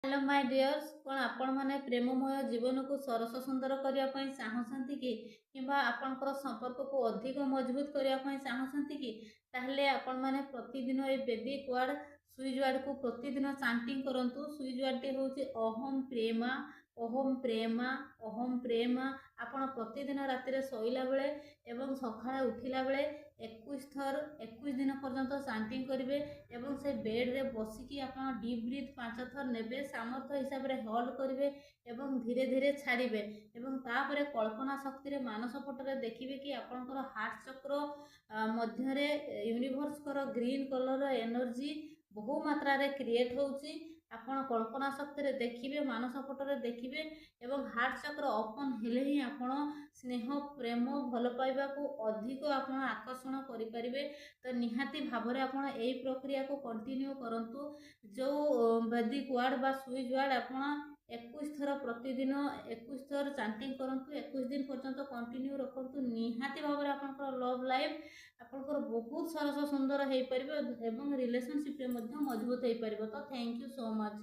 Hello my dears कौन आपण माने प्रेममय जीवन को सरस सुंदर करने चाहती कि किंबा आपणकर संपर्क को अधिक मजबूत करने चाहती कि ताहले आपण माने प्रतिदिन ये वैदिक वर्ड सुइज वर्ड को प्रतिदिन चांटिंग करंतु। सुइज वर्ड टी होची अहम प्रेमा अहम प्रेमा अहम प्रेमा। आपण प्रतिदिन राति शोला बेले एवं सकाଳେ उठिला बेले 21 थर 21 दिन पर्यंत चांटिंग करेंगे एवं से बेड रे बसिकी आपण डीप ब्रीथ 5 थर नेबे सामर्थ्य हिसाब रे होल्ड करेंगे एवं धीरे धीरे छाड़िबे एवं तापरे कल्पना शक्ति रे मानस पटरे देखिबे कि आपनकर हार्ट चक्र मध्य रे यूनिवर्स कर ग्रीन कलर एनर्जी बहु मात्रा रे क्रिएट होउची। आपण कल्पना शक्ति रे देखिबे मानस पटरे देखिबे एवं हार्ट चक्र ओपन हेले ही आपण स्नेह प्रेम भल पाइबा को अधिक आपण आकर्षण करि परिबे। तो निहाती भाबरे आपण एई प्रक्रिया को कंटिन्यू करंतु। जो वैदिक वर्ड बा सुइज वर्ड आपण 21 थर प्रतिदिन 21 थर चांटिंग करंतु। 21 दिन पर्यंत कंटिन्यू रखंतु। निहाती भाबरे आपनकर लव लाइफ आपनकर बहुत सरस सुंदर हेई परिबे एवं रिलेशनशिप रे मध्य मजबूत हेई परिबे। तो थैंक यू सो मच।